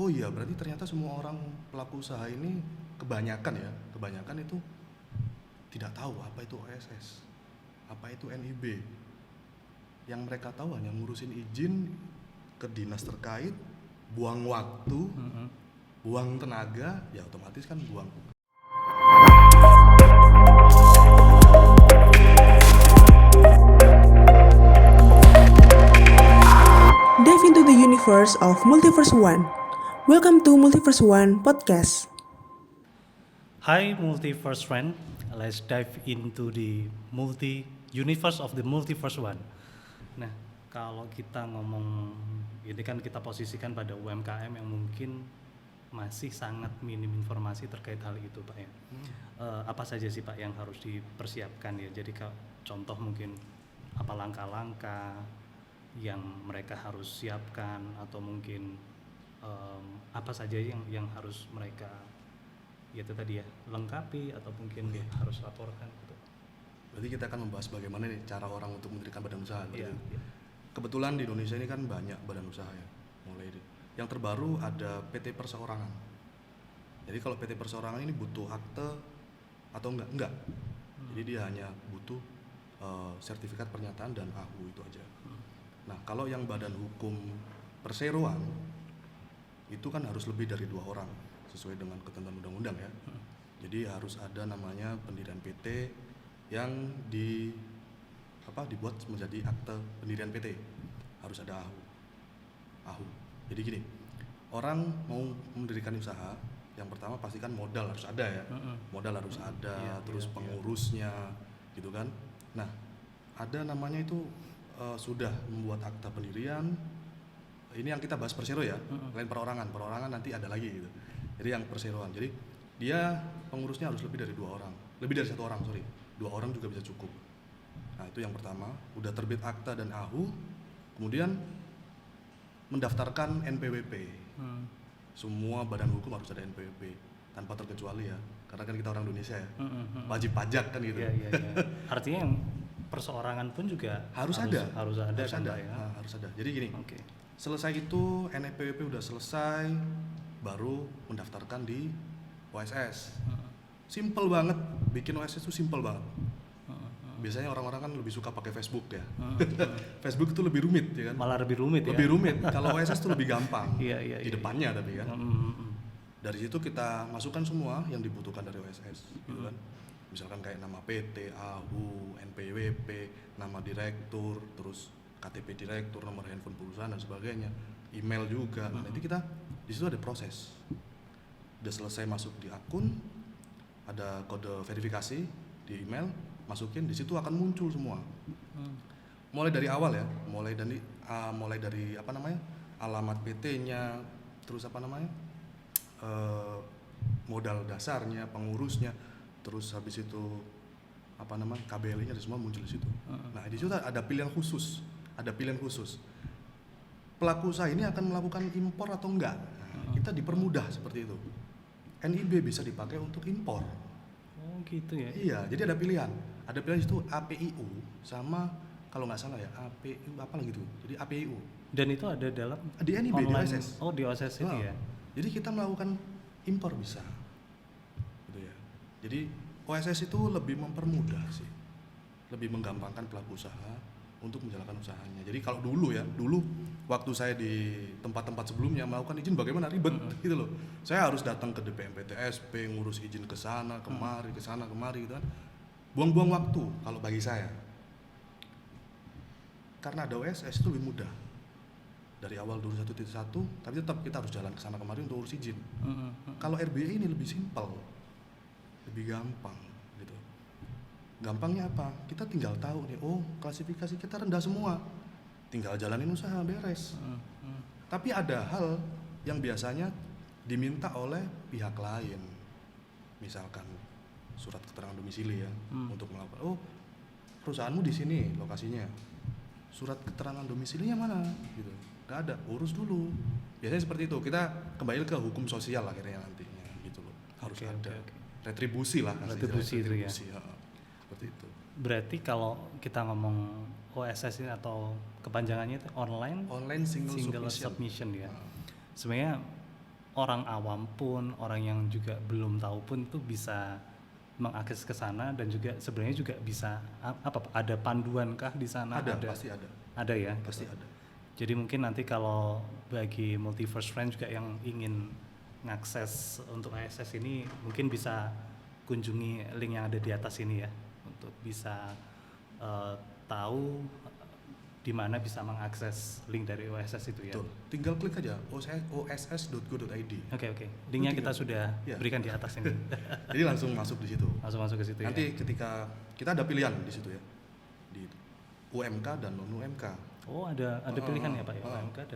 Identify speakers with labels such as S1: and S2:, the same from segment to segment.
S1: oh iya berarti ternyata semua orang pelaku usaha ini kebanyakan itu tidak tahu apa itu OSS, apa itu NIB. Yang mereka tahu hanya ngurusin izin ke dinas terkait, buang waktu, buang tenaga, ya otomatis kan buang.
S2: Dive into the universe of Multiverse One. Welcome to Multiverse One Podcast.
S3: Hi Multiverse friend, let's dive into the universe of the Multiverse One. Nah, kalau kita ngomong ini kan kita posisikan pada UMKM yang mungkin masih sangat minim informasi terkait hal itu, Pak ya. Apa saja sih Pak yang harus dipersiapkan ya? Jadi contoh mungkin apa langkah-langkah yang mereka harus siapkan atau mungkin apa saja yang harus mereka ya itu tadi ya lengkapi atau mungkin harus laporkan gitu.
S1: Berarti kita akan membahas bagaimana nih cara orang untuk mendirikan badan usaha.
S3: Iya.
S1: Kebetulan di Indonesia ini kan banyak badan usaha ya. Mulai yang terbaru ada PT Perseorangan. Jadi kalau PT Perseorangan ini butuh akte atau enggak. Jadi dia hanya butuh sertifikat pernyataan dan AHU itu aja. Nah, kalau yang badan hukum perseroan itu kan harus lebih dari 2 orang sesuai dengan ketentuan undang-undang ya. Jadi harus ada namanya pendirian PT yang dibuat menjadi akte pendirian PT. Harus ada AHU. Jadi gini, orang mau mendirikan usaha, yang pertama pastikan modal harus ada ya. Modal harus ada, terus pengurusnya gitu kan. Nah, ada namanya itu sudah membuat akta pendirian. Ini yang kita bahas persero ya, lain perorangan nanti ada lagi gitu. Jadi yang perseroan, jadi dia pengurusnya harus lebih dari 2 orang, lebih dari 1 orang, 2 orang juga bisa cukup. Nah itu yang pertama, udah terbit akta dan AHU, kemudian mendaftarkan NPWP. Semua badan hukum harus ada NPWP, tanpa terkecuali ya, karena kan kita orang Indonesia ya, wajib pajak kan gitu.
S3: Iya. Artinya yang perseorangan pun juga harus ada.
S1: Nah, harus ada. Jadi gini, selesai itu NPWP udah selesai, baru mendaftarkan di OSS. Simple banget, bikin OSS itu simple banget. Biasanya orang-orang kan lebih suka pakai Facebook ya. Facebook itu lebih rumit ya kan?
S3: Malah lebih rumit ya.
S1: Lebih rumit. Kalau OSS itu lebih gampang.
S3: Iya.
S1: Di depannya tapi kan. Dari situ kita masukkan semua yang dibutuhkan dari OSS, gitu kan. Misalkan kayak nama PT, AHU, NPWP, nama direktur, terus KTP direktur, nomor handphone perusahaan dan sebagainya, email juga. Nah, nanti kita di situ ada proses. Udah selesai masuk di akun, ada kode verifikasi di email, masukin di situ akan muncul semua. Mulai dari awal ya, mulai dari alamat PT-nya, terus modal dasarnya, pengurusnya, terus habis itu KBL-nya ada semua muncul di situ. Nah, di situ ada pilihan khusus. Pelaku usaha ini akan melakukan impor atau enggak? Nah, kita dipermudah seperti itu. NIB bisa dipakai untuk impor.
S3: Oh, gitu ya.
S1: Iya, jadi ada pilihan. Ada pilihan itu APIU sama kalau nggak salah ya APIU apa lagi itu. Jadi APIU.
S3: Dan itu ada dalam
S1: di NIB
S3: online,
S1: di OSS.
S3: Oh, di OSS itu ya.
S1: Jadi kita melakukan impor bisa. Gitu ya. Jadi OSS itu lebih mempermudah sih. Lebih menggampangkan pelaku usaha untuk menjalankan usahanya. Jadi kalau dulu waktu saya di tempat-tempat sebelumnya melakukan izin bagaimana ribet gitu loh. Saya harus datang ke DPMPTSP, ngurus izin ke sana, kemari gitu kan. Buang-buang waktu kalau bagi saya. Karena ada OSS itu lebih mudah. Dari awal dulu 1.1, tapi tetap kita harus jalan ke sana kemari untuk urus izin. Kalau RBI ini lebih simpel. Lebih gampang gitu. Gampangnya apa? Kita tinggal tahu nih, klasifikasi kita rendah semua. Tinggal jalanin usaha beres. Tapi ada hal yang biasanya diminta oleh pihak lain. Misalkan surat keterangan domisili ya, untuk melakukan perusahaanmu di sini lokasinya. Surat keterangan domisilinya mana gitu. Enggak ada, urus dulu. Biasanya seperti itu. Kita kembali ke hukum sosial akhirnya nantinya gitu loh. Harus ada. Retribusi lah.
S3: Retribusi itu ya.
S1: Seperti itu.
S3: Berarti kalau kita ngomong OSS ini atau kepanjangannya itu online
S1: single
S3: submission ya. Sebenarnya orang awam pun, orang yang juga belum tahu pun itu bisa mengakses ke sana, dan juga sebenarnya juga bisa ada panduan kah di sana?
S1: Pasti ada.
S3: Ada ya?
S1: Pasti
S3: gitu.
S1: ada.
S3: Jadi mungkin nanti kalau bagi Multiverse Friend juga yang ingin ngakses untuk ISS ini, mungkin bisa kunjungi link yang ada di atas ini ya, untuk bisa tahu di mana bisa mengakses link dari OSS itu ya.
S1: Betul. Tinggal klik aja oss.go.id.
S3: Oke. Linknya kita sudah berikan di atas ini.
S1: Jadi langsung masuk di situ.
S3: Langsung masuk ke situ.
S1: Nanti ketika kita ada pilihan di situ ya, di UMK dan non UMK.
S3: Oh, ada pilihan ya Pak ya,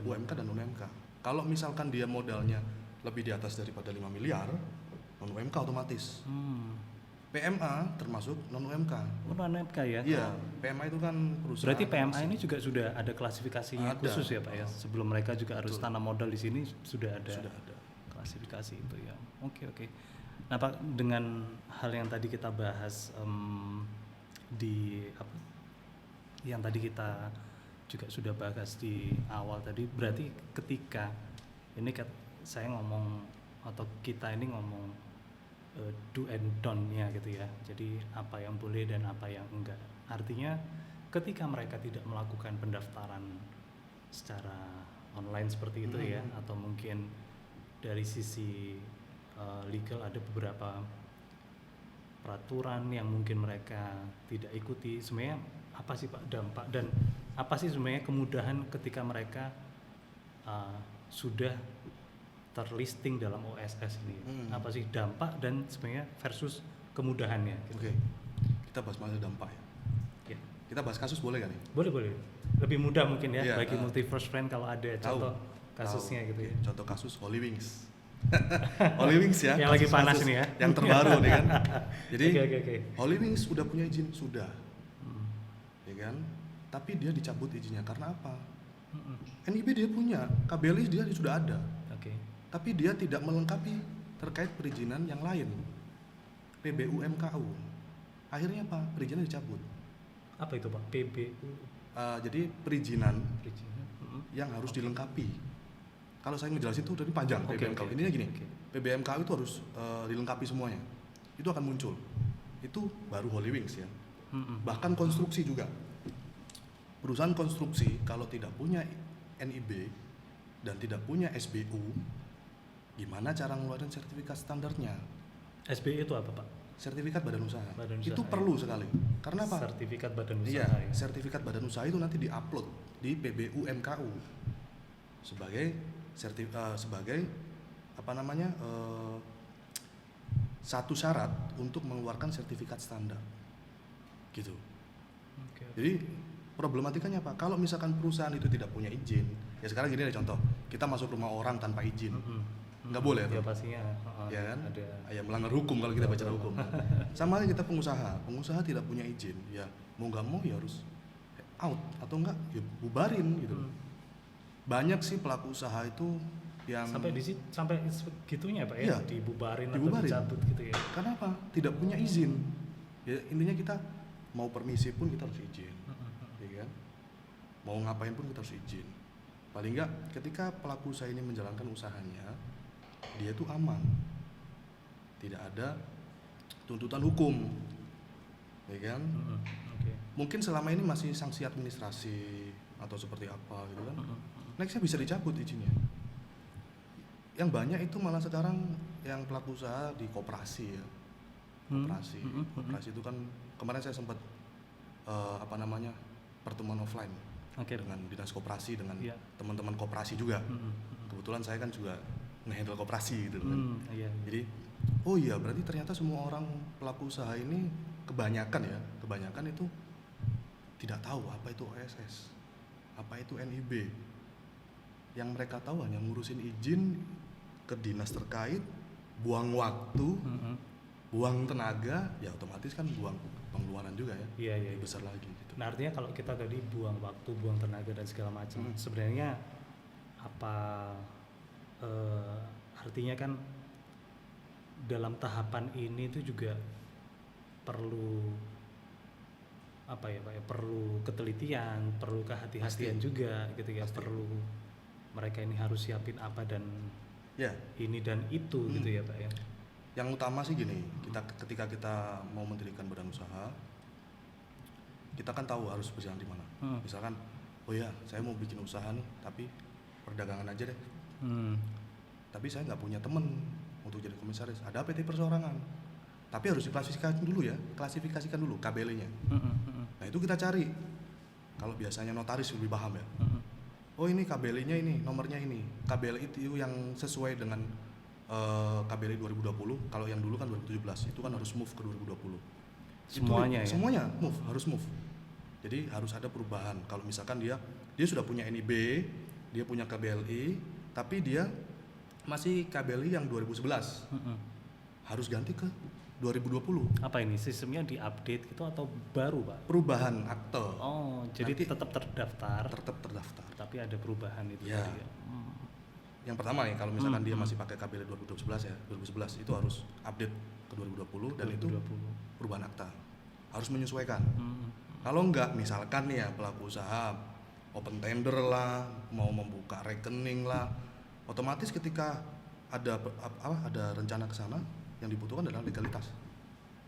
S1: UMK dan non UMK. Kalau misalkan dia modalnya lebih di atas daripada 5 miliar, non UMK otomatis. PMA termasuk non UMK.
S3: Oh, non UMK ya?
S1: Iya, PMA itu kan perusahaan.
S3: Berarti PMA ini juga sudah ada klasifikasinya khusus ya Pak ya? Sebelum mereka juga harus tanam modal di sini sudah ada klasifikasi itu ya. Oke. Nah Pak, dengan hal yang tadi kita bahas yang tadi kita juga sudah bahas di awal tadi, berarti ketika ini saya ngomong atau kita ini ngomong do and don't-nya gitu ya. Jadi apa yang boleh dan apa yang enggak. Artinya ketika mereka tidak melakukan pendaftaran secara online seperti itu ya, atau mungkin dari sisi legal ada beberapa peraturan yang mungkin mereka tidak ikuti, sebenarnya apa sih Pak dampak dan apa sih sebenarnya kemudahan ketika mereka sudah terlisting dalam OSS ini? Apa sih dampak dan sebenarnya versus kemudahannya? Gitu.
S1: Oke. Kita bahas masalah dampak ya. Kita bahas kasus boleh kan ya?
S3: Boleh. Lebih mudah mungkin ya bagi Multiverse Friend kalau ada contoh kasusnya gitu ya.
S1: Contoh kasus Holy Wings. Holy Wings ya.
S3: Yang lagi panas ini ya.
S1: Yang terbaru nih kan. Jadi
S3: Okay.
S1: Holy Wings sudah punya izin, sudah. Ya kan? Tapi dia dicabut izinnya karena apa? NIB dia punya, KBLI dia sudah ada. Tapi dia tidak melengkapi terkait perizinan yang lain, PBU MKU. Akhirnya apa? Perizinan dicabut.
S3: Apa itu Pak? PBU?
S1: Jadi perizinan yang harus dilengkapi. Kalau saya ngejelasin itu tadi panjang. PBMKU. Intinya gini, PBMKU itu harus dilengkapi semuanya. Itu akan muncul. Itu baru Holy Wings ya. Bahkan konstruksi juga. Perusahaan konstruksi kalau tidak punya NIB dan tidak punya SBU, gimana cara ngeluarin sertifikat standarnya?
S3: SBU itu apa Pak?
S1: Sertifikat badan usaha. Itu
S3: ya.
S1: Perlu sekali. Karena apa?
S3: Sertifikat badan usaha.
S1: Iya,
S3: ya.
S1: sertifikat badan usaha itu nanti diupload di PBU MKU sebagai satu syarat untuk mengeluarkan sertifikat standar. Gitu. Jadi problematikanya apa? Kalau misalkan perusahaan itu tidak punya izin, ya sekarang gini deh contoh, kita masuk rumah orang tanpa izin. Nggak boleh
S3: ya
S1: tuh.
S3: pastinya
S1: Ya kan?
S3: ada
S1: Ya melanggar hukum kalau kita baca hukum. Sama halnya kita pengusaha tidak punya izin, ya mau nggak mau ya harus out atau enggak ya bubarin gitu. Banyak sih pelaku usaha itu yang
S3: sampai segitunya Pak ya,
S1: iya,
S3: dibubarin atau
S1: dibubarin.
S3: dicabut gitu ya.
S1: Karena apa? Tidak punya izin. Ya intinya kita mau permisi pun kita harus izin. Ya kan? Mau ngapain pun kita harus izin. Paling enggak ketika pelaku usaha ini menjalankan usahanya, dia itu aman, tidak ada tuntutan hukum, ya kan? Mungkin selama ini masih sanksi administrasi atau seperti apa gitu kan? Nextnya bisa dicabut izinnya. Yang banyak itu malah sekarang yang pelaku usaha di koperasi ya, koperasi itu kan kemarin saya sempat pertemuan offline dengan dinas koperasi dengan teman-teman koperasi juga. Kebetulan saya kan juga nge-handle koperasi gitu kan. Jadi oh iya berarti ternyata semua orang pelaku usaha ini kebanyakan itu tidak tahu apa itu OSS, apa itu NIB. Yang mereka tahu hanya ngurusin izin ke dinas terkait, buang waktu, buang tenaga, ya otomatis kan buang pengeluaran juga ya.
S3: Iya.
S1: Besar lagi gitu.
S3: Nah artinya kalau kita tadi buang waktu, buang tenaga dan segala macam, sebenarnya apa artinya kan dalam tahapan ini itu juga perlu apa ya Pak ya, perlu ketelitian, perlu kehati-hatian juga gitu ya. Perlu mereka ini harus siapin apa dan
S1: Ya,
S3: ini dan itu gitu ya Pak ya.
S1: yang utama sih gini, ketika kita mau mendirikan badan usaha, kita kan tahu harus berjalan di mana. Misalkan, oh ya saya mau bikin usaha nih, tapi perdagangan aja deh. Tapi saya nggak punya temen untuk jadi komisaris. Ada PT perseorangan, tapi harus diklasifikasikan dulu ya, klasifikasikan dulu KBL-nya. Nah itu kita cari. Kalau biasanya notaris lebih paham ya. Oh ini KBL-nya ini, nomornya ini. KBL itu yang sesuai dengan KBL 2020. Kalau yang dulu kan 2017, itu kan harus move ke 2020.
S3: Semuanya ya?
S1: Semuanya move, harus move. Jadi harus ada perubahan. Kalau misalkan dia sudah punya NIB, dia punya KBLI, tapi dia masih KBLI yang 2011. Harus ganti ke 2020.
S3: Apa ini sistemnya diupdate gitu atau baru Pak?
S1: Perubahan akte.
S3: Oh, jadi
S1: Nanti
S3: tetap terdaftar.
S1: Tetap terdaftar.
S3: Tapi ada perubahan itu
S1: Ya.
S3: tadi ya.
S1: Yang pertama nih, kalau misalkan dia masih pakai KBLI 2011 ya, 2011 itu harus update ke 2020 dan
S3: 2020.
S1: itu perubahan akta. Harus menyesuaikan. Kalau enggak, misalkan nih ya pelaku usaha open tender lah, mau membuka rekening lah, otomatis ketika ada rencana ke sana, yang dibutuhkan adalah legalitas.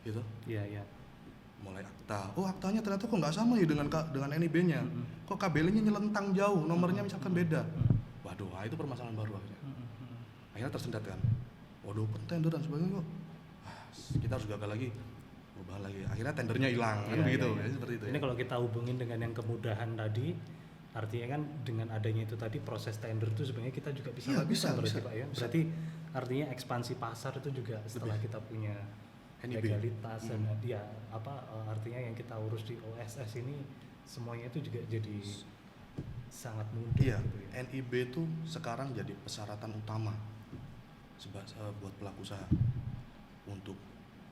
S1: Gitu.
S3: Iya, iya.
S1: Mulai akta. Oh, aktanya ternyata kok nggak sama ya dengan NIB-nya. Kok KBL-nya nyelentang jauh, nomornya misalkan beda. Waduh, itu permasalahan baru akhirnya. Akhirnya tersendat kan. Waduh, open tender dan sebagainya kok. Kita harus gagal lagi. Perubahan lagi. Akhirnya tendernya hilang kan begitu. Ya, seperti itu.
S3: Ini kalau kita hubungin dengan yang kemudahan tadi, artinya kan dengan adanya itu tadi proses tender itu sebenarnya kita juga bisa
S1: Iya,
S3: lakukan berarti
S1: bisa.
S3: Pak ya. Berarti artinya ekspansi pasar itu juga setelah kita punya
S1: NIB.
S3: legalitas dan dia artinya yang kita urus di OSS ini semuanya itu juga jadi sangat mudah
S1: Iya,
S3: gitu ya.
S1: NIB itu sekarang jadi persyaratan utama buat pelaku usaha untuk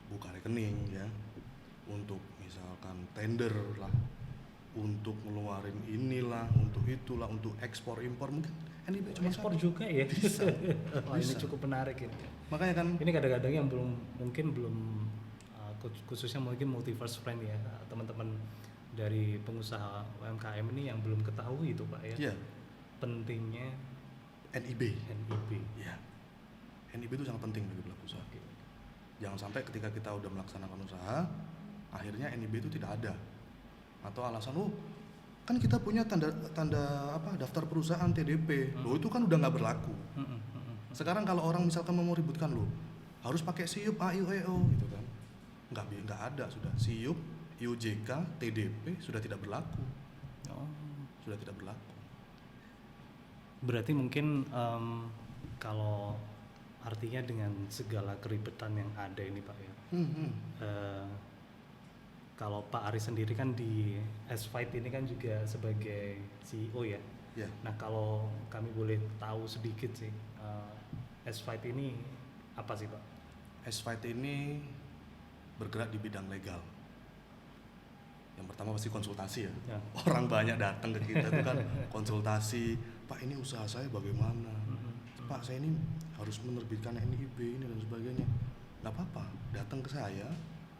S1: buka rekening ya, untuk misalkan tender lah, untuk ngeluarin inilah, untuk itulah, untuk ekspor impor mungkin NIB cuma
S3: Ekspor
S1: satu.
S3: juga ya.
S1: Bisa.
S3: Wah, ini
S1: Bisa.
S3: cukup menarik ini.
S1: Makanya kan
S3: Ini kadang-kadang yang mungkin belum khususnya mungkin Multiverse Friend ya, teman-teman dari pengusaha UMKM ini yang belum ketahui itu Pak ya.
S1: ya
S3: Pentingnya
S1: NIB.
S3: NIB.
S1: Ya. NIB itu sangat penting bagi pelaku usaha. Jangan sampai ketika kita udah melaksanakan usaha, akhirnya NIB itu tidak ada. Atau alasan, kan kita punya tanda daftar perusahaan TDP. Loh itu kan udah nggak berlaku. Sekarang kalau orang misalkan mau ributkan lo, harus pakai SIUP, AIUEO gitu kan. Nggak ada sudah. SIUP, IUJK, TDP sudah tidak berlaku. Sudah tidak berlaku.
S3: Berarti mungkin kalau artinya dengan segala keribetan yang ada ini Pak ya. Kalau Pak Aris sendiri kan di S-Fight ini kan juga sebagai CEO ya.
S1: Ya.
S3: Nah kalau kami boleh tahu sedikit sih, S-Fight ini apa sih Pak?
S1: S-Fight ini bergerak di bidang legal. Yang pertama pasti konsultasi ya. Orang banyak datang ke kita itu kan konsultasi, Pak ini usaha saya bagaimana? Pak saya ini harus menerbitkan NIB ini dan sebagainya. Nggak apa-apa, datang ke saya,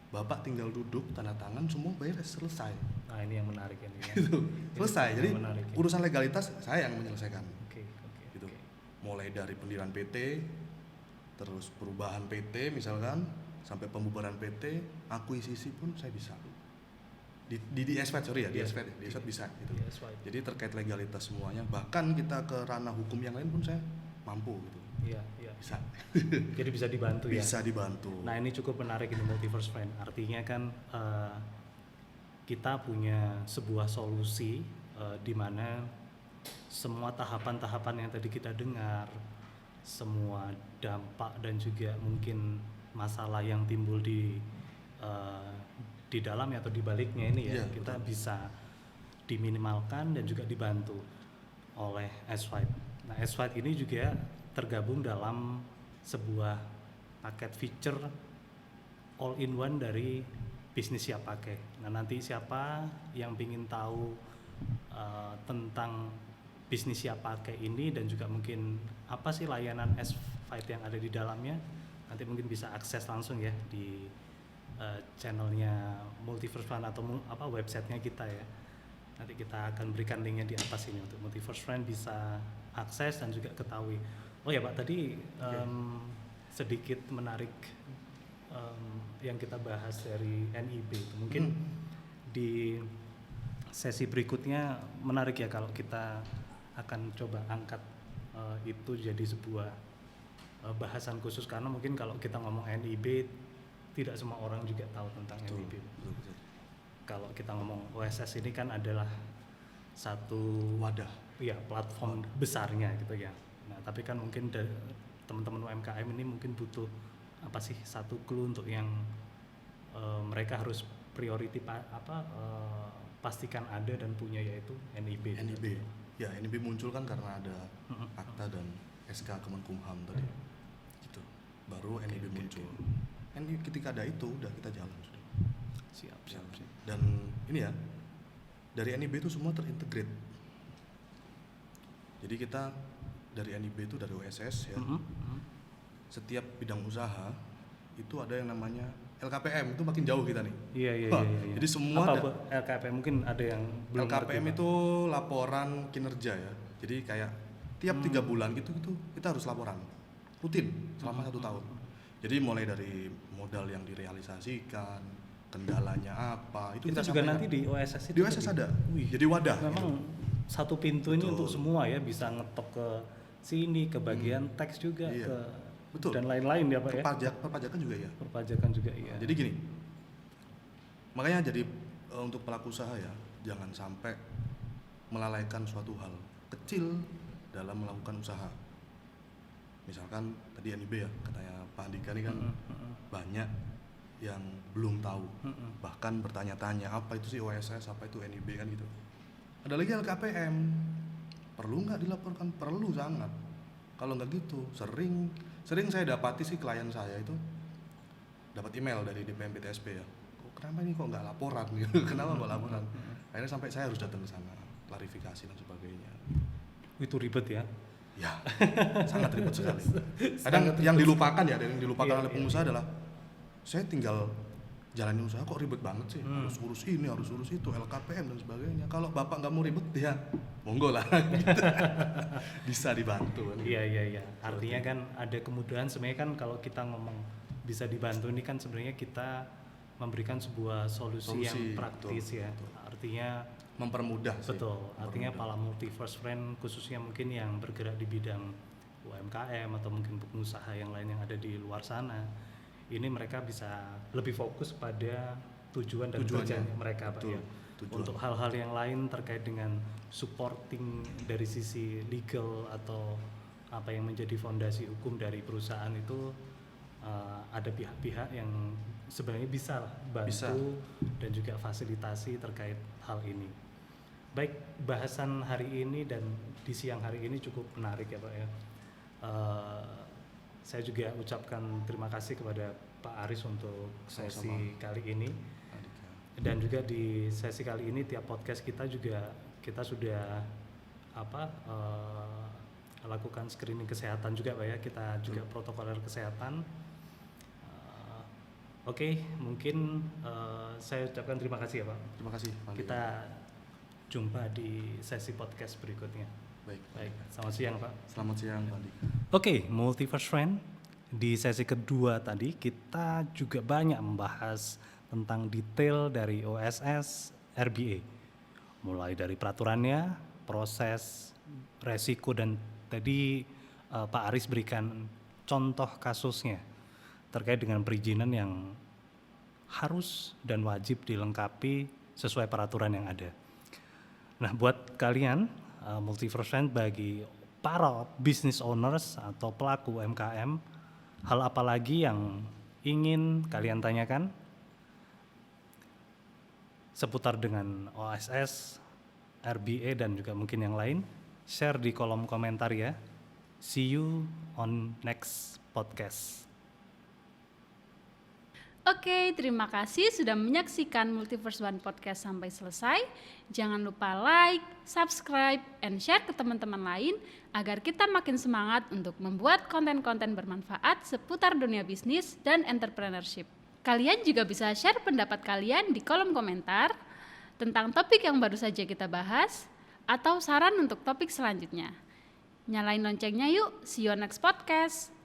S1: Bapak tinggal duduk, tanda tangan, semua beres, selesai.
S3: Nah ini yang menarik ini ya.
S1: Gitu. Selesai. Jadi
S3: menarik, ya.
S1: urusan legalitas saya yang menyelesaikan.
S3: Oke.
S1: Gitu. Mulai dari pendirian PT, terus perubahan PT misalkan, sampai pembubaran PT, akuisisi pun saya bisa. Di S-Fight, sorry ya, di S-Fight bisa gitu.
S3: Di S-Fight.
S1: Jadi terkait legalitas semuanya, bahkan kita ke ranah hukum yang lain pun saya mampu gitu.
S3: Iya.
S1: Bisa.
S3: Jadi bisa dibantu ya.
S1: Bisa dibantu.
S3: Nah ini cukup menarik ini Multiverse Friend. Artinya kan kita punya sebuah solusi di mana semua tahapan-tahapan yang tadi kita dengar, semua dampak dan juga mungkin masalah yang timbul di dalamnya atau di baliknya ini ya, kita bisa diminimalkan dan juga dibantu oleh S-Fight. Nah S-Fight ini juga tergabung dalam sebuah paket feature all in one dari bisnis siap pakai. Nah nanti siapa yang ingin tahu tentang bisnis siap pakai ini dan juga mungkin apa sih layanan S-Fight yang ada di dalamnya, nanti mungkin bisa akses langsung ya di channelnya Multiverse Friend atau websitenya kita ya. Nanti kita akan berikan linknya di atas ini untuk Multiverse Friend bisa akses dan juga ketahui. Oh ya Pak, tadi sedikit menarik yang kita bahas dari NIB itu. Mungkin di sesi berikutnya menarik ya kalau kita akan coba angkat itu jadi sebuah bahasan khusus, karena mungkin kalau kita ngomong NIB tidak semua orang juga tahu tentang NIB.
S1: Betul.
S3: Kalau kita ngomong OSS ini kan adalah satu
S1: Wadah.
S3: ya platform besarnya gitu ya. Nah, tapi kan mungkin dari teman-teman UMKM ini mungkin butuh apa sih satu clue untuk yang mereka harus priority pastikan ada dan punya, yaitu NIB.
S1: NIB. Ya, NIB muncul kan karena ada Akta dan SK Kemenkumham tadi. Gitu. Baru NIB muncul. NIB ketika ada itu udah kita jalan sudah.
S3: Siap.
S1: Dan ini ya, dari NIB itu semua terintegrate. Jadi kita dari NIB itu dari OSS ya. Setiap bidang usaha itu ada yang namanya LKPM, itu makin jauh kita nih.
S3: Iya.
S1: Jadi semua
S3: LKPM mungkin ada yang belum
S1: LKPM
S3: ngerti,
S1: itu laporan kinerja ya. Jadi kayak tiap 3 bulan gitu kita harus laporan rutin selama 1 tahun. Jadi mulai dari modal yang direalisasikan, kendalanya apa, itu
S3: itu
S1: kita
S3: juga
S1: sampaikan.
S3: nanti di OSS itu.
S1: Di OSS ada. Jadi wadah.
S3: Memang
S1: gitu.
S3: satu pintu ini
S1: Betul.
S3: untuk semua ya, bisa ngetok ke sini, ke bagian teks juga,
S1: Iya.
S3: ke
S1: Betul.
S3: dan lain-lain ya Pak ya.
S1: Perpajakan juga ya.
S3: Perpajakan juga iya.
S1: Jadi gini, makanya jadi untuk pelaku usaha ya, jangan sampai melalaikan suatu hal kecil dalam melakukan usaha. Misalkan tadi NIB ya, katanya Pak Andika ini kan banyak yang belum tahu, bahkan bertanya-tanya apa itu sih OSS, apa itu NIB kan gitu. Ada lagi LKPM, perlu nggak dilaporkan? Perlu sangat. Kalau nggak gitu, sering saya dapati sih klien saya itu dapat email dari DPM PTSP ya, kenapa ini kok nggak laporan gitu. Kenapa nggak laporan? Akhirnya sampai saya harus datang ke sana, klarifikasi dan sebagainya.
S3: Itu ribet ya.
S1: Ya, sangat ribet sekali. Kadang yang dilupakan ya, dan yang dilupakan oleh pengusaha adalah saya tinggal jalanin usaha kok ribet banget sih, harus urus ini, harus urus itu, LKPM dan sebagainya. Kalau bapak nggak mau ribet ya monggo lah, gitu. Bisa dibantu. Kan?
S3: Iya. Artinya kan ada kemudahan sebenarnya kan, kalau kita ngomong bisa dibantu ini kan sebenarnya kita memberikan sebuah solusi yang praktis ya.
S1: Betul.
S3: Artinya
S1: Mempermudah sih.
S3: betul. Artinya para Multiverse Friend khususnya mungkin yang bergerak di bidang UMKM atau mungkin pengusaha yang lain yang ada di luar sana, ini mereka bisa lebih fokus pada tujuan dan kerjaan mereka Pak ya. Untuk hal-hal yang lain terkait dengan supporting dari sisi legal atau apa yang menjadi fondasi hukum dari perusahaan itu, ada pihak-pihak yang sebenarnya bisa bantu dan juga fasilitasi terkait hal ini. Baik, bahasan hari ini dan di siang hari ini cukup menarik ya Pak ya. Saya juga ucapkan terima kasih kepada Pak Aris untuk sesi kali ini. Dan juga di sesi kali ini tiap podcast kita sudah lakukan screening kesehatan juga Pak ya. Kita juga protokoler kesehatan. Oke, mungkin saya ucapkan terima kasih ya Pak.
S1: Terima kasih Pak.
S3: Kita jumpa di sesi podcast berikutnya. Baik. Selamat siang Pak.
S1: Selamat siang Pak Andika.
S3: Oke, Multiverse Friend, di sesi kedua tadi kita juga banyak membahas tentang detail dari OSS RBA, mulai dari peraturannya, proses, resiko, dan tadi Pak Aris berikan contoh kasusnya terkait dengan perizinan yang harus dan wajib dilengkapi sesuai peraturan yang ada. Nah, buat kalian Multiverse Friend, bagi para business owners atau pelaku UMKM, hal apa lagi yang ingin kalian tanyakan seputar dengan OSS, RBA, dan juga mungkin yang lain, share di kolom komentar ya. See you on next podcast.
S4: Oke, terima kasih sudah menyaksikan Multiverse One Podcast sampai selesai. Jangan lupa like, subscribe, and share ke teman-teman lain agar kita makin semangat untuk membuat konten-konten bermanfaat seputar dunia bisnis dan entrepreneurship. Kalian juga bisa share pendapat kalian di kolom komentar tentang topik yang baru saja kita bahas atau saran untuk topik selanjutnya. Nyalain loncengnya yuk. See you next podcast.